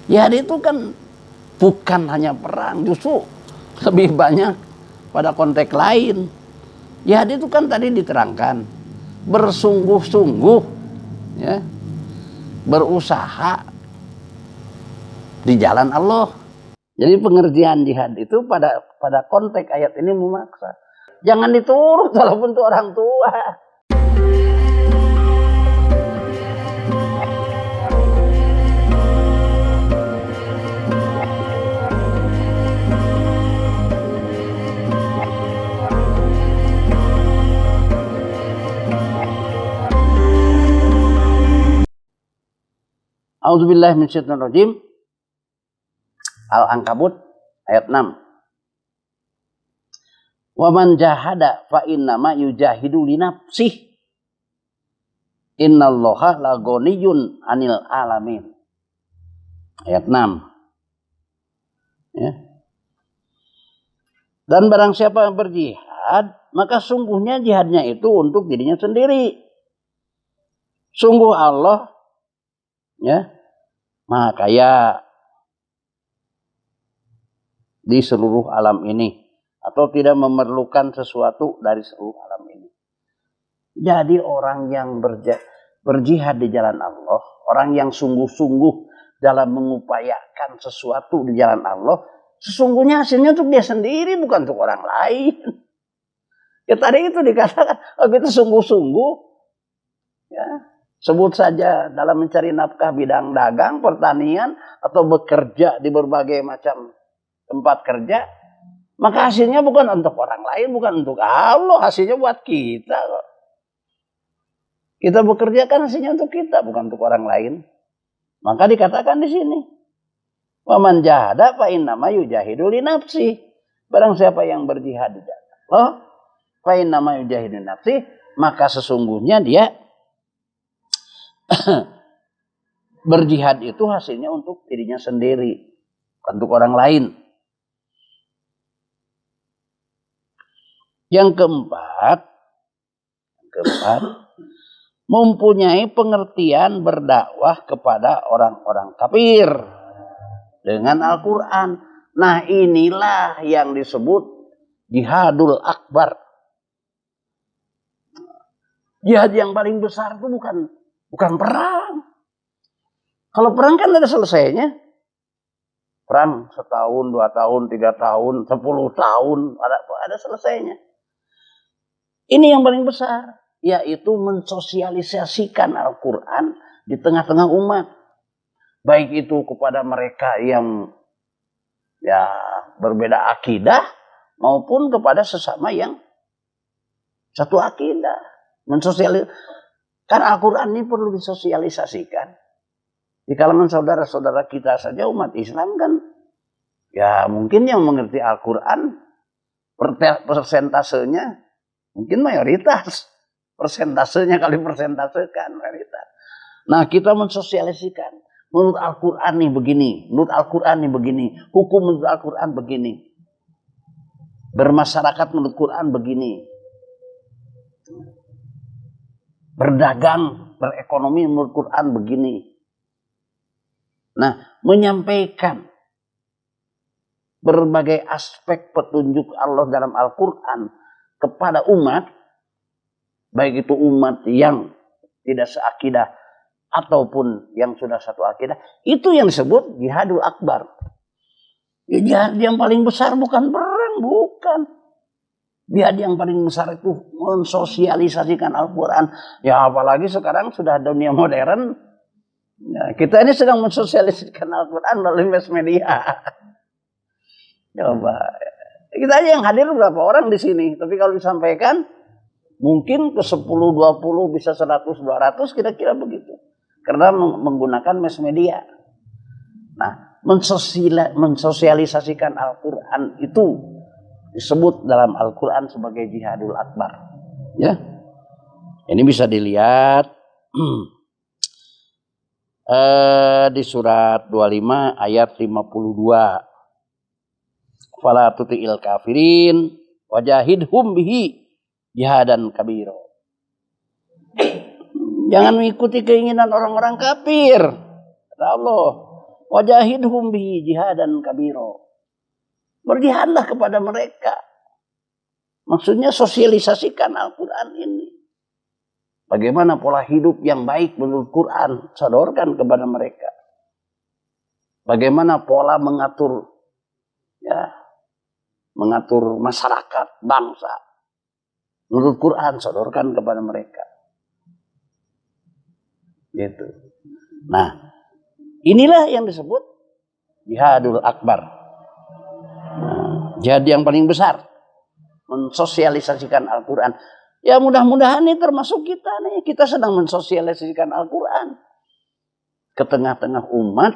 Jihad itu kan bukan hanya perang, justru lebih banyak pada konteks lain. Jihad itu kan tadi diterangkan bersungguh-sungguh, ya, berusaha di jalan Allah. Jadi pengertian jihad itu pada konteks ayat ini memaksa. Jangan diturut walaupun itu orang tua. A'udzubillahi minasyaitonirrajim. Al-Ankabut ayat 6. Wa man jahada fa innama yujahidu li nafsih. Innallaha laghaniyun 'anil alamin. Ayat 6. Ya. Dan barang siapa yang berjihad, maka sungguhnya jihadnya itu untuk dirinya sendiri. Sungguh Allah, ya, Maha Kaya di seluruh alam ini, atau tidak memerlukan sesuatu dari seluruh alam ini. Jadi orang yang berjihad di jalan Allah, orang yang sungguh-sungguh dalam mengupayakan sesuatu di jalan Allah, sesungguhnya hasilnya untuk dia sendiri, bukan untuk orang lain. Ya tadi itu dikatakan, itu sungguh-sungguh, ya. Sebut saja dalam mencari nafkah bidang dagang, pertanian, atau bekerja di berbagai macam tempat kerja, maka hasilnya bukan untuk orang lain, bukan untuk Allah, hasilnya buat kita. Kita bekerja kan hasilnya untuk kita, bukan untuk orang lain. Maka dikatakan di sini, wa man jahada fa innama yujahidu li nafsi. Barang siapa yang berjihad di jalan Allah, fa innama yujahidu li nafsi, maka sesungguhnya dia berjihad itu hasilnya untuk dirinya sendiri, untuk orang lain. Yang keempat, mempunyai pengertian berdakwah kepada orang-orang kafir dengan Al-Quran. Nah, inilah yang disebut jihadul akbar. Jihad yang paling besar itu bukan perang. Kalau perang kan ada selesainya. Perang 1 tahun, 2 tahun, 3 tahun, 10 tahun, ada selesainya. Ini yang paling besar, yaitu mensosialisasikan Al-Quran di tengah-tengah umat. Baik itu kepada mereka yang ya berbeda akidah, maupun kepada sesama yang satu akidah. Kan Al-Quran ini perlu disosialisasikan. Di kalangan saudara-saudara kita saja umat Islam kan, ya mungkin yang mengerti Al-Quran persentasenya mungkin mayoritas. Persentasenya kali persentasekan mayoritas. Nah, kita mensosialisasikan. Menurut Al-Quran nih begini, menurut Al-Quran nih begini, hukum menurut Al-Quran begini. Bermasyarakat menurut Quran begini. Berdagang, berekonomi menurut Quran begini. Nah, menyampaikan berbagai aspek petunjuk Allah dalam Al-Quran kepada umat, baik itu umat yang tidak seakidah ataupun yang sudah satu akidah, itu yang disebut jihadul akbar. Ya, jihad yang paling besar bukan perang, bukan. Jihad yang paling besar itu mensosialisasikan Al-Quran. Ya apalagi sekarang sudah dunia modern. Ya, kita ini sedang mensosialisasikan Al-Quran melalui mass media. Coba. Kita aja yang hadir berapa orang di sini. Tapi kalau disampaikan, mungkin ke 10, 20, bisa 100, 200, kira-kira begitu. Karena menggunakan mass media. Nah, mensosialisasikan Al-Quran itu disebut dalam Al-Quran sebagai jihadul akbar. Ya, ini bisa dilihat di surat 25 ayat 52. Fala tuti'il kafirin wajahidhum bihi jihadan kabiro. Jangan mengikuti keinginan orang-orang kafir. Kata Allah, Wajahidhum bihi jihadan kabiro. Berjihadlah kepada mereka. Maksudnya sosialisasikan Al-Quran ini. Bagaimana pola hidup yang baik menurut Quran, sodorkan kepada mereka. Bagaimana pola mengatur masyarakat, bangsa. Menurut Quran, sodorkan kepada mereka. Gitu. Nah, inilah yang disebut jihadul akbar. Nah, jihad yang paling besar. Mensosialisasikan Al-Quran. Ya mudah-mudahan ini termasuk kita nih. Kita sedang mensosialisasikan Al-Quran. Ke tengah-tengah umat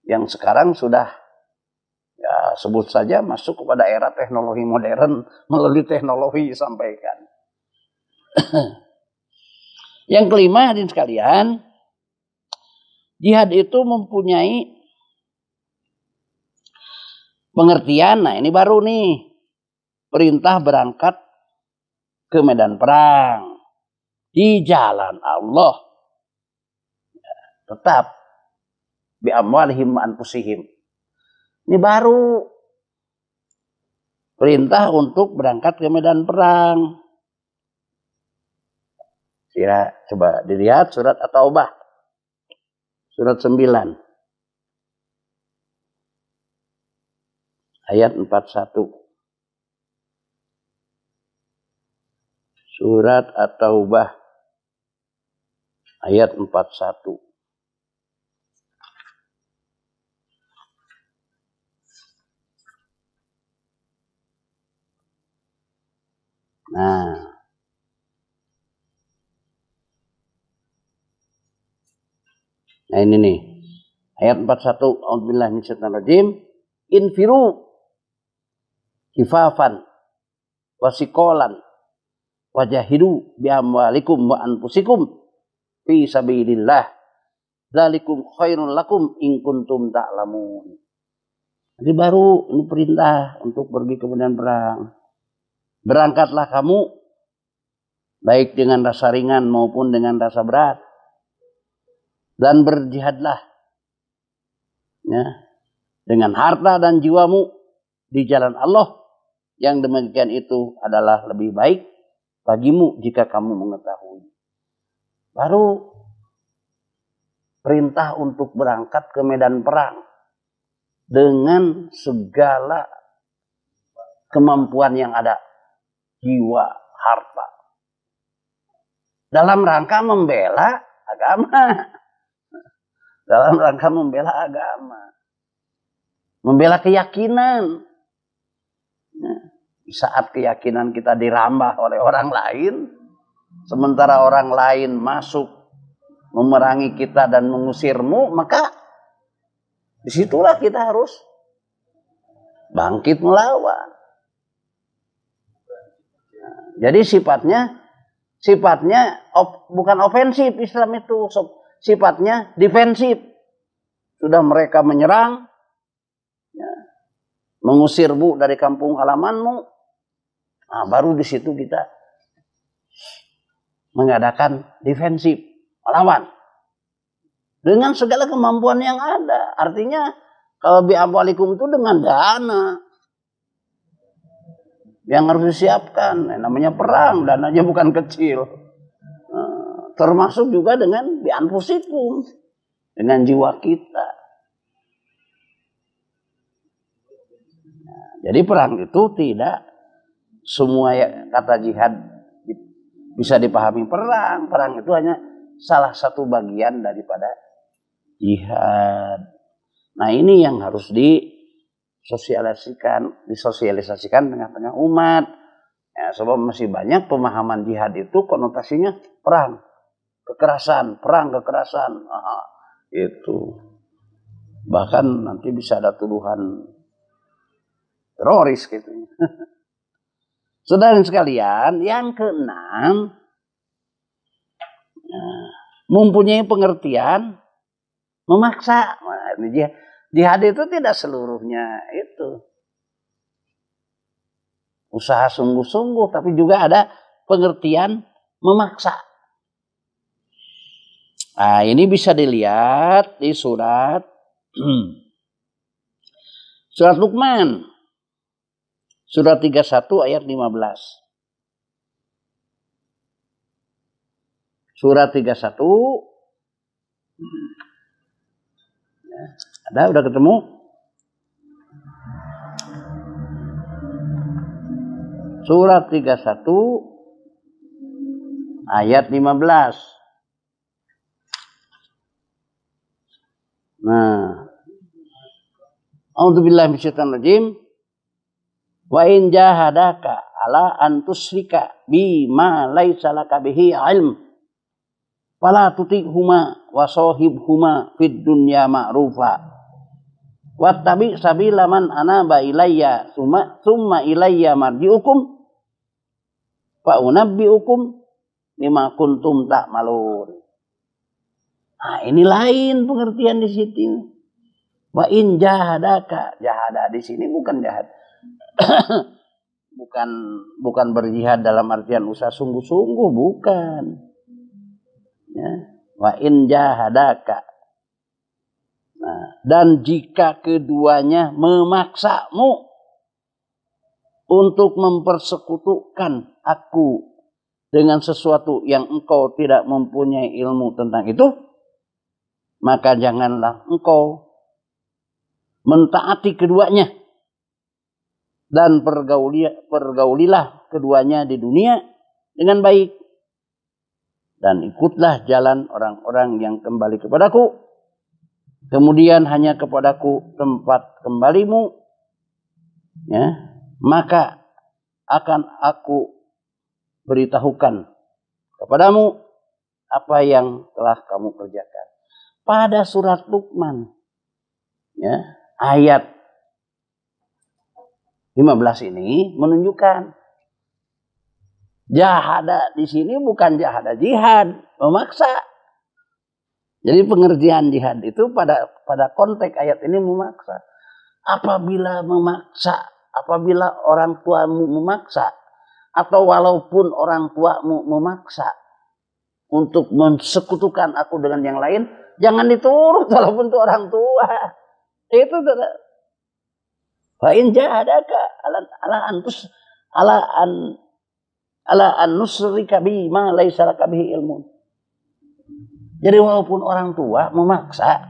yang sekarang sudah ya sebut saja masuk kepada era teknologi modern. Melalui teknologi disampaikan. Yang kelima hadirin sekalian. Jihad itu mempunyai pengertian. Nah ini baru nih. Perintah berangkat ke medan perang di jalan Allah. Tetap bi amwalihim anfusihim. Ini baru perintah untuk berangkat ke medan perang. Coba dilihat surat At-Taubah. Surat 9. Ayat 41. Surat At-Taubah ayat 41. Nah, ini nih. Ayat 41. A'udzubillahi minasyaitonir rajim. Infiru khifafan wasikolan wajahidu biamwalikum wa anfusikum fi sabilillah dzalikum khairul lakum in kuntum ta'lamun. Jadi baru ini perintah untuk pergi ke medan perang. Berangkatlah kamu baik dengan rasa ringan maupun dengan rasa berat dan berjihadlah ya dengan harta dan jiwamu di jalan Allah. Yang demikian itu adalah lebih baik bagimu jika kamu mengetahui. Baru perintah untuk berangkat ke medan perang dengan segala kemampuan yang ada, jiwa, harta, dalam rangka membela agama, dalam rangka membela agama, membela keyakinan. Di saat keyakinan kita dirambah oleh orang lain, sementara orang lain masuk memerangi kita dan mengusirmu, maka disitulah kita harus bangkit melawan. Jadi sifatnya bukan ofensif Islam itu, sifatnya defensif. Sudah mereka menyerang, ya, mengusirmu dari kampung halamanmu, nah, baru di situ kita mengadakan defensif, melawan dengan segala kemampuan yang ada. Artinya kalau bi'amwalikum itu dengan dana yang harus disiapkan. Namanya perang, dananya bukan kecil. Termasuk juga dengan bi'anfusikum, dengan jiwa kita. Jadi perang itu tidak semua kata jihad bisa dipahami perang. Perang itu hanya salah satu bagian daripada jihad. Nah ini yang harus disosialisasikan tengah-tengah umat. Ya, sebab masih banyak pemahaman jihad itu konotasinya perang, kekerasan, perang, kekerasan. Itu. Bahkan nanti bisa ada tuduhan teroris gitu. Saudara sekalian, yang keenam, mempunyai pengertian memaksa. Nah, jihad itu tidak seluruhnya itu usaha sungguh-sungguh, tapi juga ada pengertian memaksa. Nah, ini bisa dilihat di surat Surat Luqman. Surat 31 ayat 15. Surat 31. Ada, udah ketemu? Surat 31 ayat 15. Nah, a'udzubillahi minasyaitonir rajim. Wa in jahadaka ala an tusyrika bima laisa laka bihi ilm fala tuti'huma wa sahibhuma fid dunya ma'rufa wattabi sabila man anaba ilayya summa ilayya marji'ukum fa unabbi'ukum lima kuntum ta'malun. Nah, ini lain pengertian di situ. Wa in jahadaka, jahada di sini bukan jahad. bukan berjihad dalam artian usaha sungguh-sungguh, bukan. Ya. Wa in jahadaka. Nah, dan jika keduanya memaksamu untuk mempersekutukan aku dengan sesuatu yang engkau tidak mempunyai ilmu tentang itu, maka janganlah engkau mentaati keduanya dan pergaulilah keduanya di dunia dengan baik dan ikutlah jalan orang-orang yang kembali kepadaku, kemudian hanya kepadaku tempat kembalimu, ya, maka akan aku beritahukan kepadamu apa yang telah kamu kerjakan. Pada surat Luqman, ya, ayat 15 ini menunjukkan jahada di sini bukan jahada jihad, memaksa. Jadi pengertian jihad itu pada konteks ayat ini memaksa. Apabila orang tuamu memaksa, atau walaupun orang tuamu memaksa untuk mensekutukan aku dengan yang lain, jangan diturut walaupun itu orang tua. Itu fa in jahadaka ala an nusrika bima laisa laka bihi ilmun. Jadi walaupun orang tua memaksa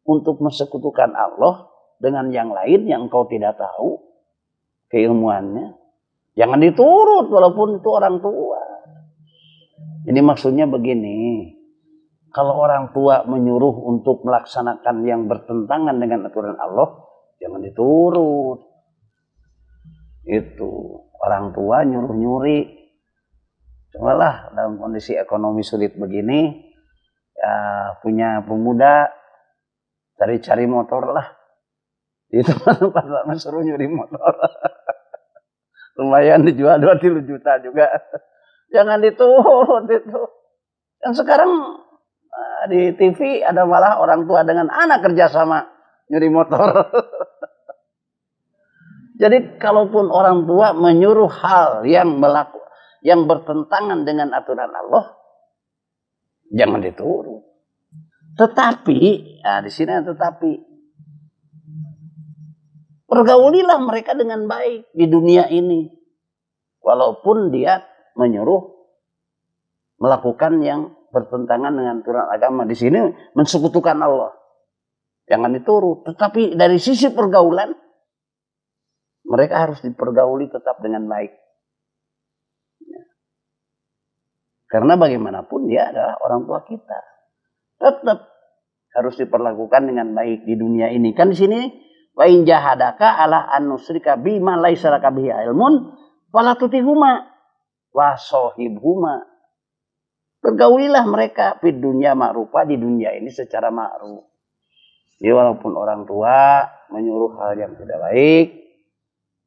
untuk mensekutukan Allah dengan yang lain yang engkau tidak tahu keilmuannya, jangan diturut walaupun itu orang tua. Ini maksudnya begini. Kalau orang tua menyuruh untuk melaksanakan yang bertentangan dengan aturan Allah, jangan diturut. Itu orang tua nyuruh-nyuri. Cobalah dalam kondisi ekonomi sulit begini, ya punya pemuda cari-cari motor lah. Itu pas suruh nyuri motor. Lumayan dijual 20 juta juga. Jangan diturut itu. Yang sekarang di TV ada malah orang tua dengan anak kerjasama nyuri motor. Jadi kalaupun orang tua menyuruh hal yang bertentangan dengan aturan Allah, jangan diturut. Tetapi, nah di sini tetapi, pergaulilah mereka dengan baik di dunia ini, walaupun dia menyuruh melakukan yang bertentangan dengan aturan agama. Di sini mensekutukan Allah, jangan diturut. Tetapi dari sisi pergaulan, mereka harus dipergauli tetap dengan baik. Karena bagaimanapun dia adalah orang tua kita, tetap harus diperlakukan dengan baik di dunia ini. Kan di sini wa in jahadaka ala an nusrika bima laisa laka bihi ilmun fala tutihuma wa sahibhuma. Pergaulilah mereka di dunia ma'rufa, di dunia ini secara ma'ruf. Jadi walaupun orang tua menyuruh hal yang tidak baik,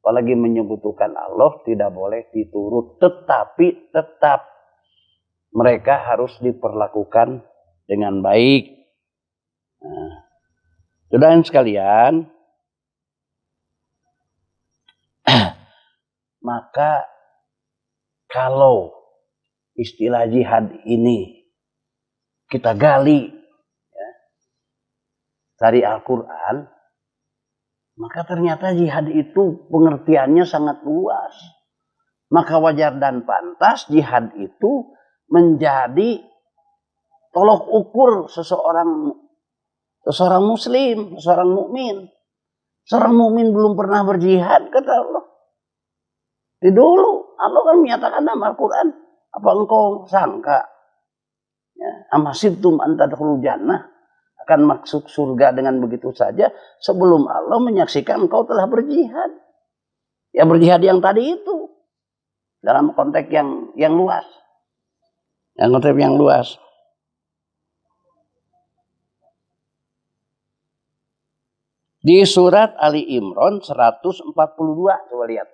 apalagi menyekutukan Allah, tidak boleh diturut. Tetapi tetap mereka harus diperlakukan dengan baik. Nah, saudara sekalian, maka kalau istilah jihad ini kita gali, ya, dari Al-Quran, maka ternyata jihad itu pengertiannya sangat luas. Maka wajar dan pantas jihad itu menjadi tolok ukur seseorang muslim, seorang mukmin. Seorang mukmin belum pernah berjihad, kata Allah. Di dulu Allah kan menyatakan dalam Al-Quran, apa engkau sangka amasibtum an tadkhulul jannah, akan masuk surga dengan begitu saja sebelum Allah menyaksikan engkau telah berjihad. Ya berjihad yang tadi itu dalam konteks yang luas. Yang konteks yang luas. Di surat Ali Imran 142, coba lihat.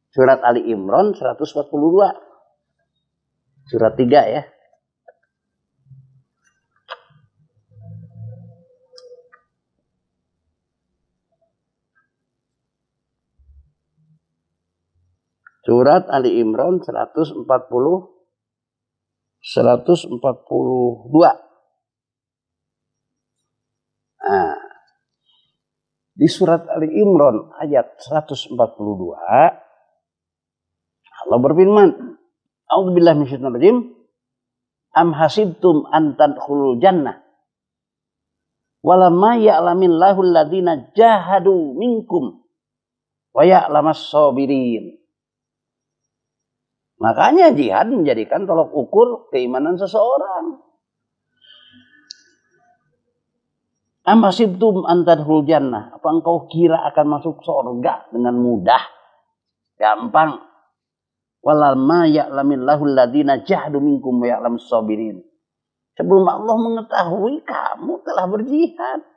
Surat Ali Imran 142. Surat 3 ya. Surat Ali Imran 142. Nah, di surat Ali Imran ayat 142 Allah berfirman, A'udzubillahi minasyaitonir rajim. Am hasibtum an tadkhulul jannah walamma ya'lamillahu alladziina jahadu minkum wa ya'lamas sabirin. Makanya jihad menjadikan tolok ukur keimanan seseorang. Am hasibtum an tadkhulul jannah, apa engkau kira akan masuk surga dengan mudah, gampang? Walamma ya'lamillahu alladziina jahadu minkum wa ya'lamus sabirin. Sebelum Allah mengetahui kamu telah berjihad.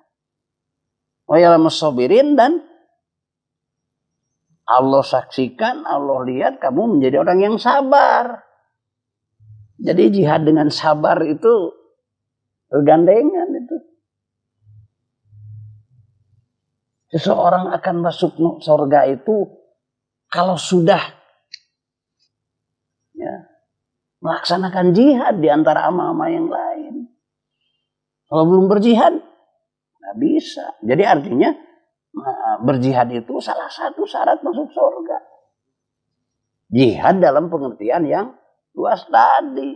Wa ya'lamus sabirin, dan Allah saksikan, Allah lihat kamu menjadi orang yang sabar. Jadi jihad dengan sabar itu bergandengan itu. Seseorang akan masuk surga itu kalau sudah melaksanakan jihad di antara amal-amal yang lain. Kalau belum berjihad, nggak bisa. Jadi artinya berjihad itu salah satu syarat masuk surga. Jihad dalam pengertian yang luas tadi.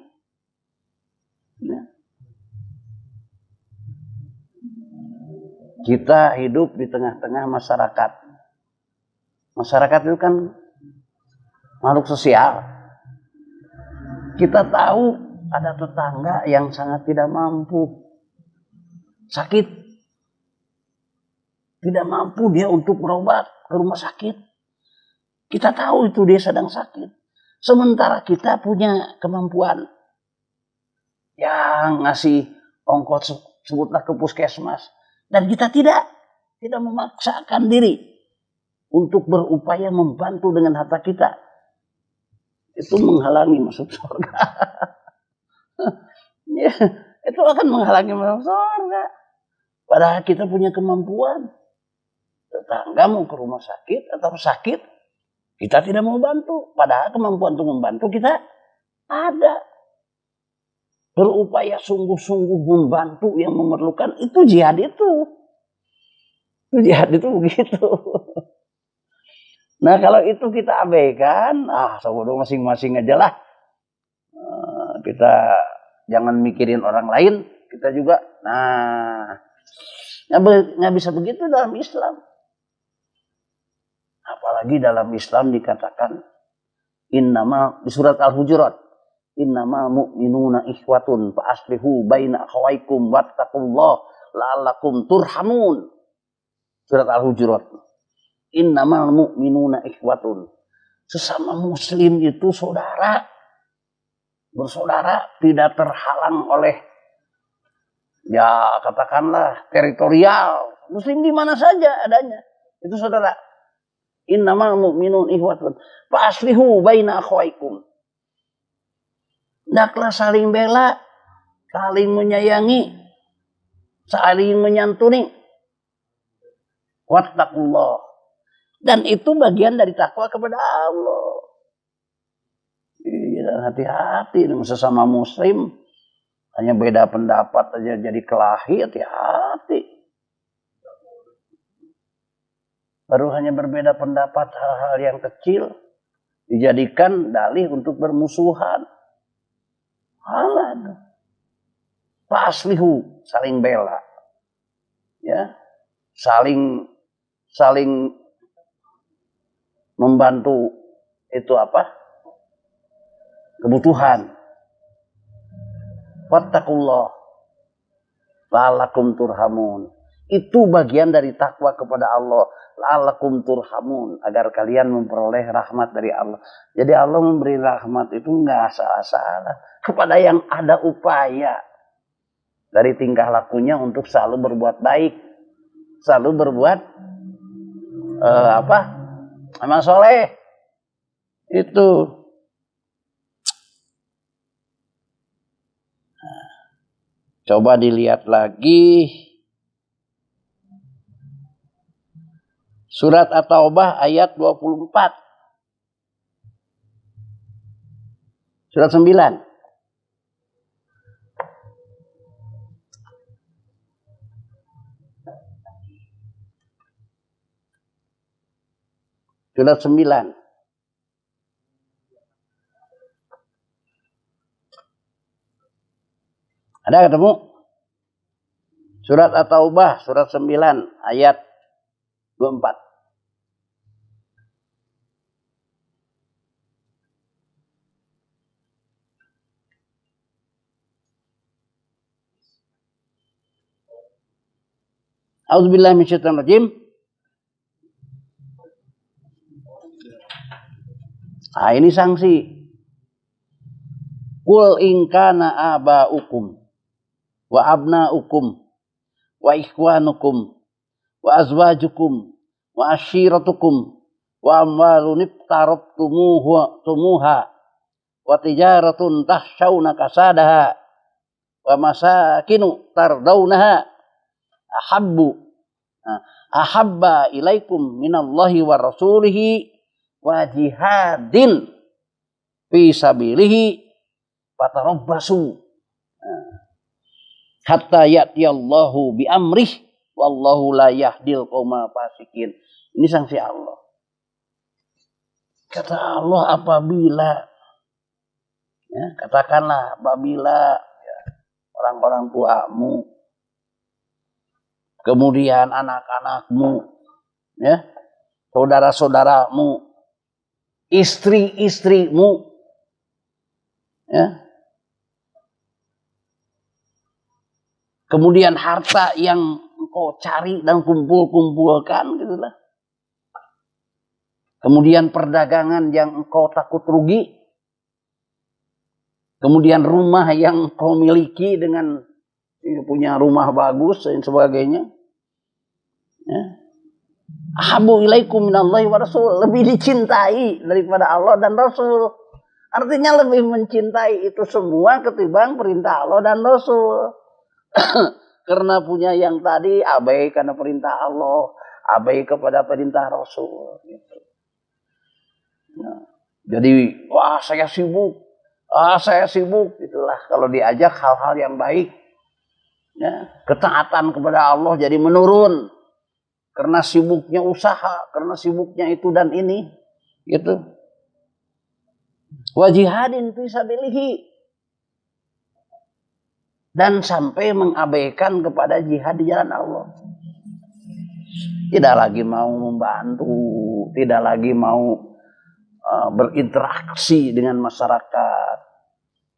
Kita hidup di tengah-tengah masyarakat. Masyarakat itu kan makhluk sosial. Kita tahu ada tetangga yang sangat tidak mampu, sakit, tidak mampu dia untuk berobat ke rumah sakit. Kita tahu itu dia sedang sakit. Sementara kita punya kemampuan yang ngasih ongkos, sebutlah ke puskesmas, dan kita tidak memaksakan diri untuk berupaya membantu dengan harta kita. Itu menghalangi masuk surga. Ya, itu akan menghalangi masuk surga. Padahal kita punya kemampuan. Tetangga mau ke rumah sakit atau sakit, kita tidak mau bantu. Padahal kemampuan untuk membantu kita ada. Berupaya sungguh-sungguh membantu yang memerlukan, itu jihad itu. Jihad itu begitu. Nah kalau itu kita abaikan, sebodoh masing-masing aja lah. Kita jangan mikirin orang lain, kita juga. Nah, nggak bisa begitu dalam Islam. Apalagi dalam Islam dikatakan, di surat Al-Hujurat, innamal mu'minuna ikhwatun fa aslihu baina akhawaykum wattaqullaha la'allakum turhamun. Surat Al-Hujurat. Innamal mu'minuna ikhwatun. Sesama muslim itu saudara. Bersaudara, tidak terhalang oleh, ya katakanlah, teritorial. Muslim di mana saja adanya. Itu saudara. Innamal mu'minun ikhwatun fa aslihu baina akhawaykum. Hendaklah saling bela, saling menyayangi, saling menyantuni. Wattaqullah. Dan itu bagian dari takwa kepada Allah. Iya, hati-hati dengan sesama muslim. Hanya beda pendapat aja jadi kelahi, hati-hati. Baru hanya berbeda pendapat hal-hal yang kecil dijadikan dalih untuk bermusuhan. Halan. Faslihu, saling bela. Ya. Saling membantu itu apa? Kebutuhan. Wattaqullah la'allakum turhamun. Itu bagian dari takwa kepada Allah. La'allakum turhamun, agar kalian memperoleh rahmat dari Allah. Jadi Allah memberi rahmat itu enggak salah-salah kepada yang ada upaya dari tingkah lakunya untuk selalu berbuat baik, selalu berbuat amal soleh. Itu. Coba dilihat lagi surat At-Taubah ayat 24. Surat 9. Surat 9. Ada ketemu? Surat At-Taubah, surat 9, ayat 24. A'udzubillahi minasyaitonir rajim. Nah, ini sanksi. Qul in kana aba'ukum wa abna'ukum wa ikhwanukum wa azwajukum wa ashiratukum wa amwalun iqtarabtumuha wa tijaratun tahshawna kasadaha wa masakinu tardawnaha ahabba ilaikum minallahi wa rasulihi wa jihadin fi sabilihi fatarabbasu hatta ya'tiyallahu bi amrih wallahu la yahdil qaumal fasikin. Ini sanksi Allah. Kata Allah, apabila katakanlah apabila orang-orang tuamu, kemudian anak-anakmu, saudara-saudaramu, istri-istrimu, kemudian harta yang engkau cari dan kumpulkan gitulah. Kemudian perdagangan yang engkau takut rugi. Kemudian rumah yang engkau miliki dengan punya rumah bagus dan sebagainya. Ahabbu ilaikum minallahi wa rasul, lebih dicintai daripada Allah dan Rasul. Artinya lebih mencintai itu semua ketimbang perintah Allah dan Rasul. Karena punya yang tadi abai karena perintah Allah, abai kepada perintah Rasul. Gitu. Jadi saya sibuk, itulah kalau diajak hal-hal yang baik, ketaatan kepada Allah jadi menurun karena sibuknya usaha, karena sibuknya itu dan ini, gitu. Wa jihadin fi sabilihi, dan sampai mengabaikan kepada jihad di jalan Allah. Tidak lagi mau membantu, tidak lagi mau berinteraksi dengan masyarakat,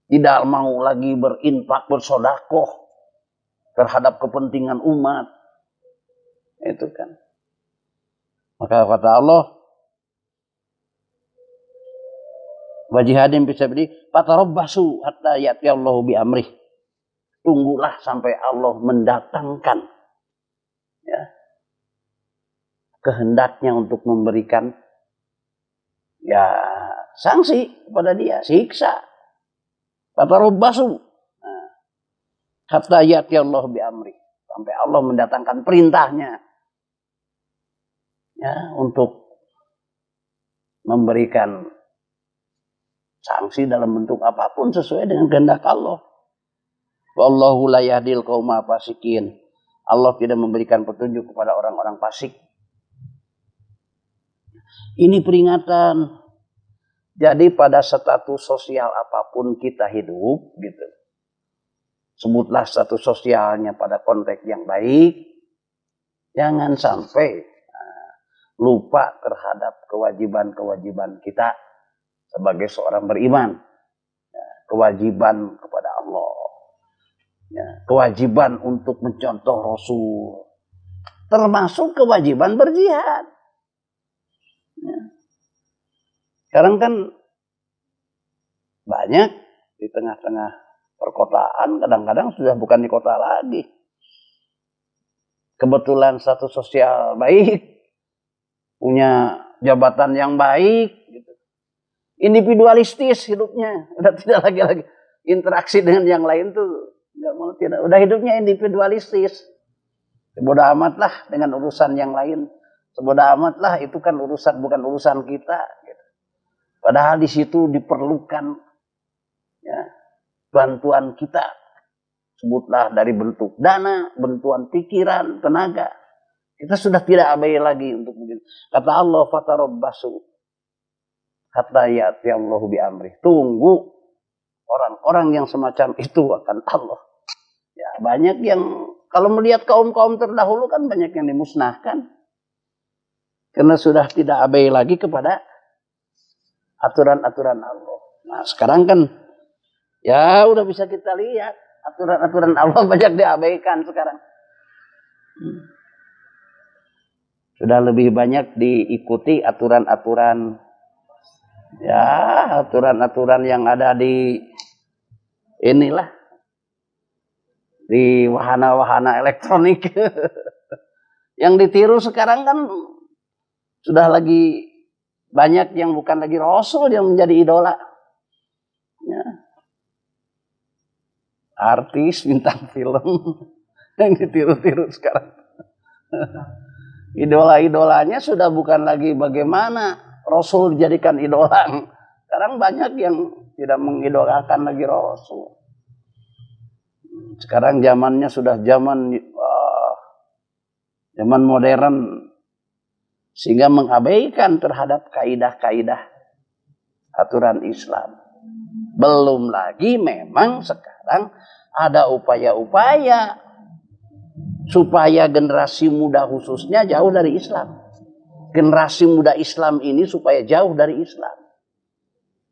tidak mau lagi berinfak, bersodakoh terhadap kepentingan umat. Itu kan. Maka kata Allah, wa jihadin fi sabilihi fatarabbasu hatta ya'tiyallahu bi amrih. Tunggulah sampai Allah mendatangkan kehendaknya untuk memberikan sanksi kepada dia, siksa. Fatarabbasu hatta ya'tiyallahu bi amrih, sampai Allah mendatangkan perintahnya untuk memberikan sanksi dalam bentuk apapun sesuai dengan kehendak Allah. Wallahu la yahdil qauma fasikin. Allah tidak memberikan petunjuk kepada orang-orang fasik. Ini peringatan. Jadi pada status sosial apapun kita hidup, gitu. Sebutlah status sosialnya pada konteks yang baik. Jangan sampai lupa terhadap kewajiban-kewajiban kita sebagai seorang beriman. Kewajiban kepada Allah. Kewajiban untuk mencontoh Rasul. Termasuk kewajiban berjihad. Sekarang kan banyak di tengah-tengah perkotaan, kadang-kadang sudah bukan di kota lagi. Kebetulan status sosial baik, punya jabatan yang baik, gitu. Individualistis hidupnya, udah tidak lagi interaksi dengan yang lain tuh, tidak, udah hidupnya individualistis. Bodoh amat lah dengan urusan yang lain, bodoh amat lah itu kan bukan urusan kita. Gitu. Padahal di situ diperlukan ya, bantuan kita. Sebutlah dari bentuk dana, bantuan pikiran, tenaga. Kita sudah tidak abai lagi untuk begini. Kata Allah, fatarabbasu hatta ya'ti Allahu bi amrih. Tunggu orang-orang yang semacam itu akan Allah. Ya, banyak yang kalau melihat kaum-kaum terdahulu kan banyak yang dimusnahkan. Karena sudah tidak abai lagi kepada aturan-aturan Allah. Nah, sekarang kan ya udah bisa kita lihat aturan-aturan Allah banyak diabaikan sekarang. Sudah lebih banyak diikuti aturan-aturan ya, aturan-aturan yang ada di inilah di wahana-wahana elektronik. Yang ditiru sekarang kan sudah lagi banyak yang bukan lagi Rasul yang menjadi idola. Ya. Artis, bintang film yang ditiru-tiru sekarang. Idola-idolanya sudah bukan lagi bagaimana Rasul dijadikan idola. Sekarang banyak yang tidak mengidolakan lagi Rasul. Sekarang zamannya sudah zaman modern. Sehingga mengabaikan terhadap kaidah-kaidah aturan Islam. Belum lagi memang sekarang ada upaya-upaya supaya generasi muda khususnya jauh dari Islam. Generasi muda Islam ini supaya jauh dari Islam.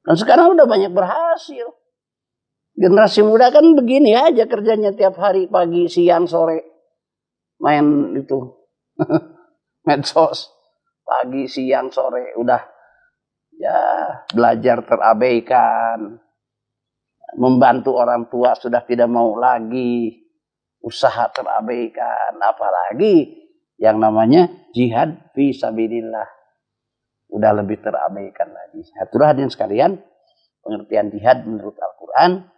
Dan sekarang udah banyak berhasil. Generasi muda kan begini aja kerjanya tiap hari, pagi, siang, sore. Main itu medsos. Pagi, siang, sore. Udah ya belajar terabaikan. Membantu orang tua sudah tidak mau lagi. Usaha terabaikan. Apalagi yang namanya jihad fi sabilillah. Udah lebih terabaikan lagi. Hadirin hadirin sekalian, pengertian jihad menurut Al-Quran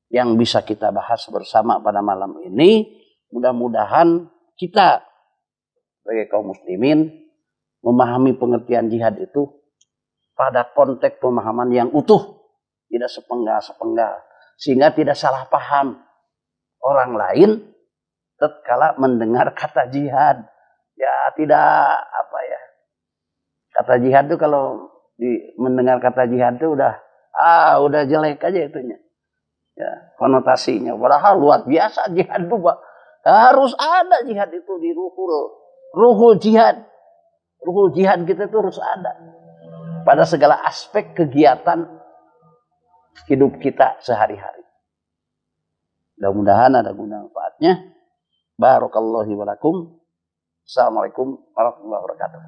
yang bisa kita bahas bersama pada malam ini. Mudah-mudahan kita sebagai kaum muslimin memahami pengertian jihad itu pada konteks pemahaman yang utuh. Tidak sepenggal-sepenggal. Sehingga tidak salah paham orang lain tatkala mendengar kata jihad. Ya tidak kata jihad itu kalau mendengar kata jihad itu udah jelek aja itunya. Ya, konotasinya. Padahal luar biasa jihad itu, Pak. Harus ada jihad itu di ruhul jihad. Ruhul jihad kita itu harus ada pada segala aspek kegiatan hidup kita sehari-hari. Mudah-mudahan ada guna manfaatnya. Barakallahu wa lakum. Assalamualaikum warahmatullahi wabarakatuh.